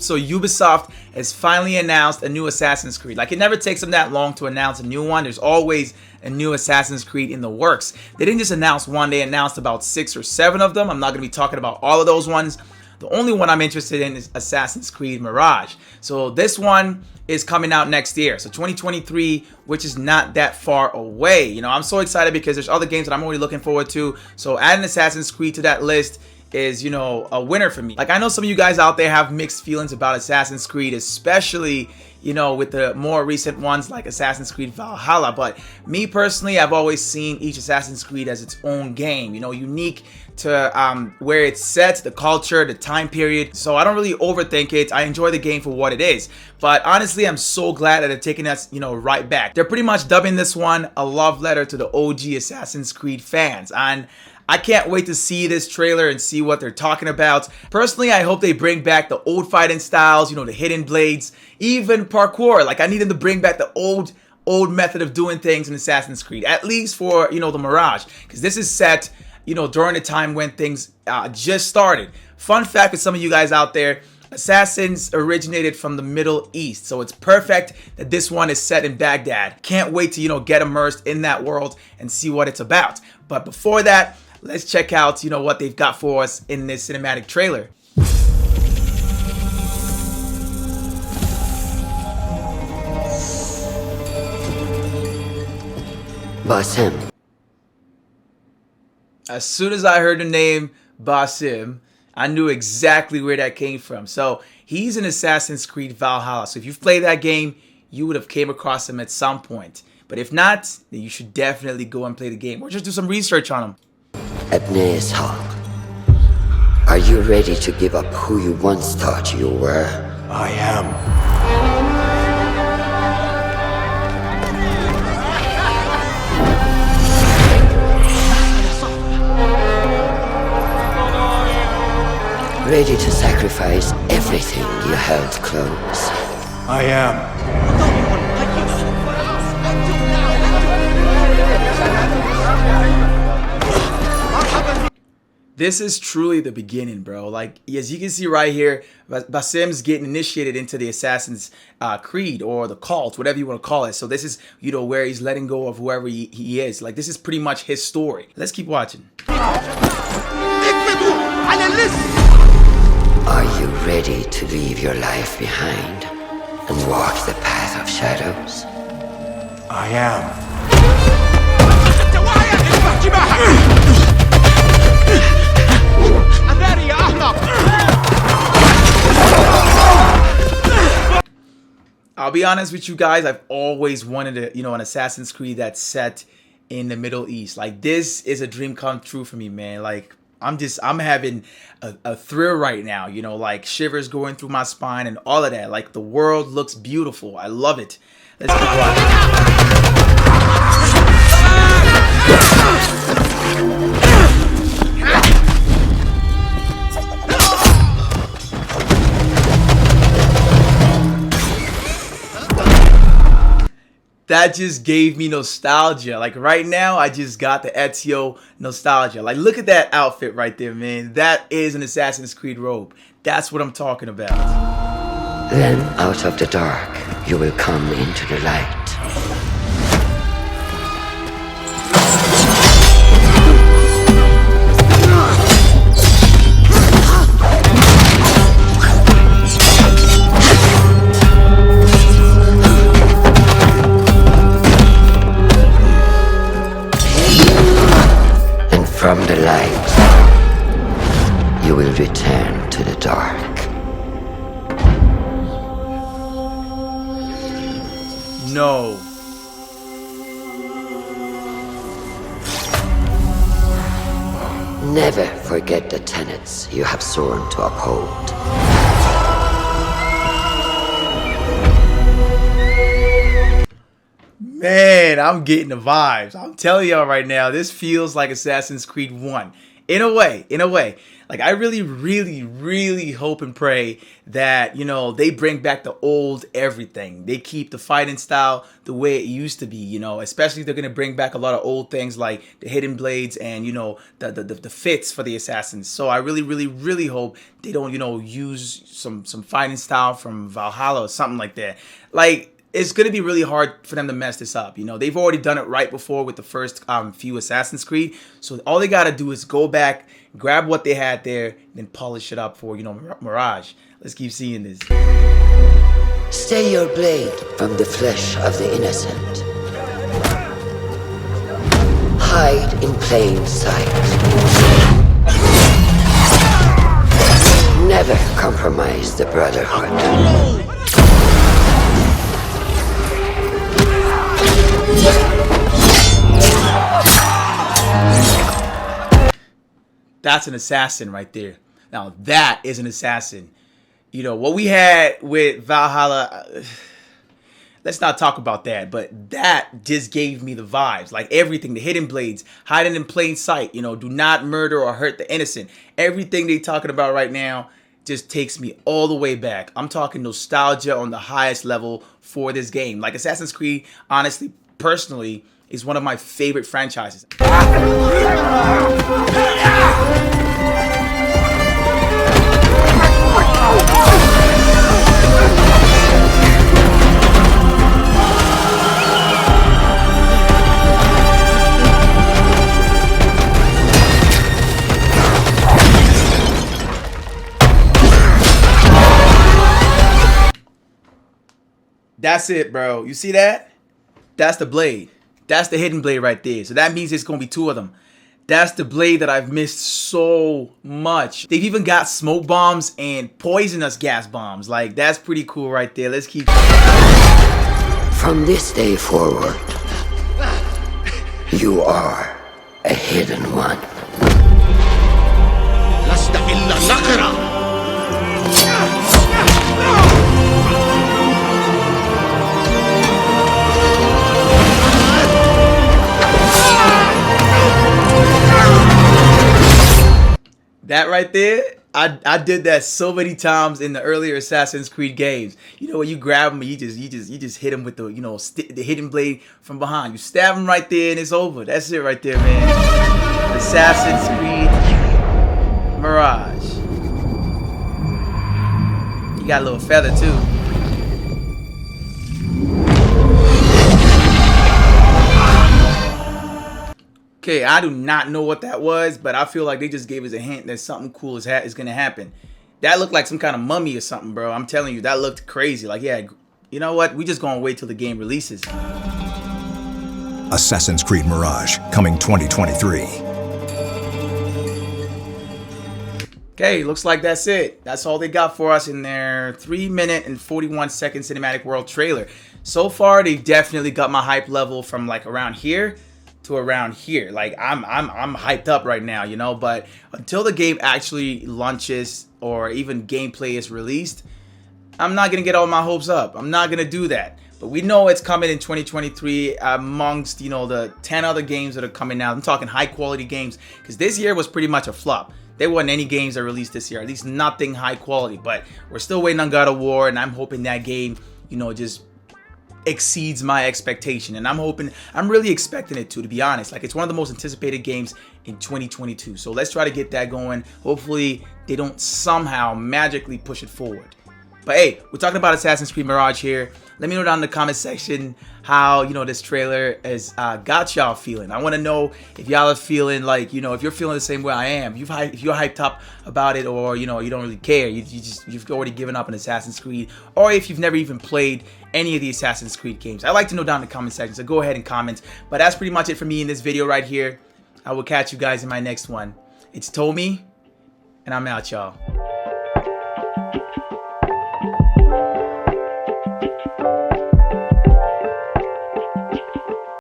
So Ubisoft has finally announced a new Assassin's Creed. Like, it never takes them that long to announce a new one. There's always a new Assassin's Creed in the works. They didn't just announce one, they announced about 6 or 7 of them. I'm not going to be talking about all of those ones. The only one I'm interested in is Assassin's Creed Mirage. So this one is coming out next year. So 2023, which is not that far away. You know, I'm so excited because there's other games that I'm already looking forward to. So adding Assassin's Creed to that list is, you know, a winner for me. Like, I know some of you guys out there have mixed feelings about Assassin's Creed, especially, you know, with the more recent ones like Assassin's Creed Valhalla. But me personally, I've always seen each Assassin's Creed as its own game, you know, unique to where it's set, the culture, the time period. So I don't really overthink it. I enjoy the game for what it is. But honestly, I'm so glad that they're taking us, you know, right back. They're pretty much dubbing this one a love letter to the OG Assassin's Creed fans. And I can't wait to see this trailer and see what they're talking about. Personally, I hope they bring back the old fighting styles, you know, the hidden blades, even parkour. Like, I need them to bring back the old method of doing things in Assassin's Creed, at least for, you know, the Mirage, because this is set, you know, during the time when things just started. Fun fact with some of you guys out there, Assassins originated from the Middle East, so it's perfect that this one is set in Baghdad. Can't wait to, you know, get immersed in that world and see what it's about. But before that, let's check out, you know, what they've got for us in this cinematic trailer. Basim. As soon as I heard the name Basim, I knew exactly where that came from. So he's in Assassin's Creed Valhalla. So if you've played that game, you would have came across him at some point. But if not, then you should definitely go and play the game or just do some research on him. Ebne's Hawk. Are you ready to give up who you once thought you were? I am. Ready to sacrifice everything you held close? I am. This is truly the beginning, bro. Like, as you can see right here, Basim's getting initiated into the Assassin's Creed, or the cult, whatever you want to call it. So this is, you know, where he's letting go of whoever he is. Like, this is pretty much his story. Let's keep watching. Are you ready to leave your life behind and walk the path of shadows? I am. I'll be honest with you guys, I've always wanted a, you know, an Assassin's Creed that's set in the Middle East. Like, this is a dream come true for me, man. Like, I'm having a thrill right now, you know, like shivers going through my spine and all of that. Like, the world looks beautiful. I love it. Let's keep watching. That just gave me nostalgia. Like, right now, I just got the Ezio nostalgia. Like, look at that outfit right there, man. That is an Assassin's Creed robe. That's what I'm talking about. Then, out of the dark, you will come into the light. From the light, you will return to the dark. No. Never forget the tenets you have sworn to uphold. Man, I'm getting the vibes. I'm telling y'all right now, this feels like Assassin's Creed 1. In a way. Like, I really, really, really hope and pray that, you know, they bring back the old everything. They keep the fighting style the way it used to be, you know, especially if they're going to bring back a lot of old things like the hidden blades and, you know, the fits for the assassins. So I really, really, really hope they don't, you know, use some fighting style from Valhalla or something like that. Like, it's going to be really hard for them to mess this up. You know, they've already done it right before with the first few Assassin's Creed. So all they got to do is go back, grab what they had there, then polish it up for, you know, Mirage. Let's keep seeing this. Stay your blade from the flesh of the innocent. Hide in plain sight. Never compromise the Brotherhood. That's an assassin right there. Now that is an assassin. You know, what we had with Valhalla, let's not talk about that, but that just gave me the vibes. Like everything, the hidden blades, hiding in plain sight, you know, do not murder or hurt the innocent. Everything they talking about right now just takes me all the way back. I'm talking nostalgia on the highest level for this game. Like Assassin's Creed, honestly, personally, is one of my favorite franchises. That's it, bro. You see that? That's the blade. That's the hidden blade right there. So that means it's going to be two of them. That's the blade that I've missed so much. They've even got smoke bombs and poisonous gas bombs. Like, that's pretty cool right there. Let's keep... From this day forward, you are a hidden one. That right there, I did that so many times in the earlier Assassin's Creed games. You know, when you grab them, you just hit them with the, you know, the hidden blade from behind. You stab them right there and it's over. That's it right there, man. Assassin's Creed Mirage. You got a little feather too. Okay, I do not know what that was, but I feel like they just gave us a hint that something cool is going to happen. That looked like some kind of mummy or something, bro. I'm telling you, that looked crazy. Like, yeah, you know what? We just going to wait till the game releases. Assassin's Creed Mirage, coming 2023. Okay, looks like that's it. That's all they got for us in their 3-minute and 41-second cinematic world trailer. So far, they definitely got my hype level from like around here to around here. Like I'm hyped up right now, you know, but until the game actually launches or even gameplay is released, I'm not gonna get all my hopes up. I'm not gonna do that. But we know it's coming in 2023 amongst, you know, the 10 other games that are coming out. I'm talking high quality games, because this year was pretty much a flop. There wasn't any games that released this year, at least nothing high quality. But we're still waiting on God of War, and I'm hoping that game, you know, just exceeds my expectation. And I'm really expecting it to be honest. Like, it's one of the most anticipated games in 2022. So let's try to get that going. Hopefully they don't somehow magically push it forward. But hey, we're talking about Assassin's Creed Mirage here. Let me know down in the comment section how, you know, this trailer has got y'all feeling. I want to know if y'all are feeling like, you know, if you're feeling the same way I am. If you're hyped up about it, or, you know, you don't really care. You've already given up on Assassin's Creed, or if you've never even played any of the Assassin's Creed games. I'd like to know down in the comment section, so go ahead and comment. But that's pretty much it for me in this video right here. I will catch you guys in my next one. It's Tommy, and I'm out, y'all.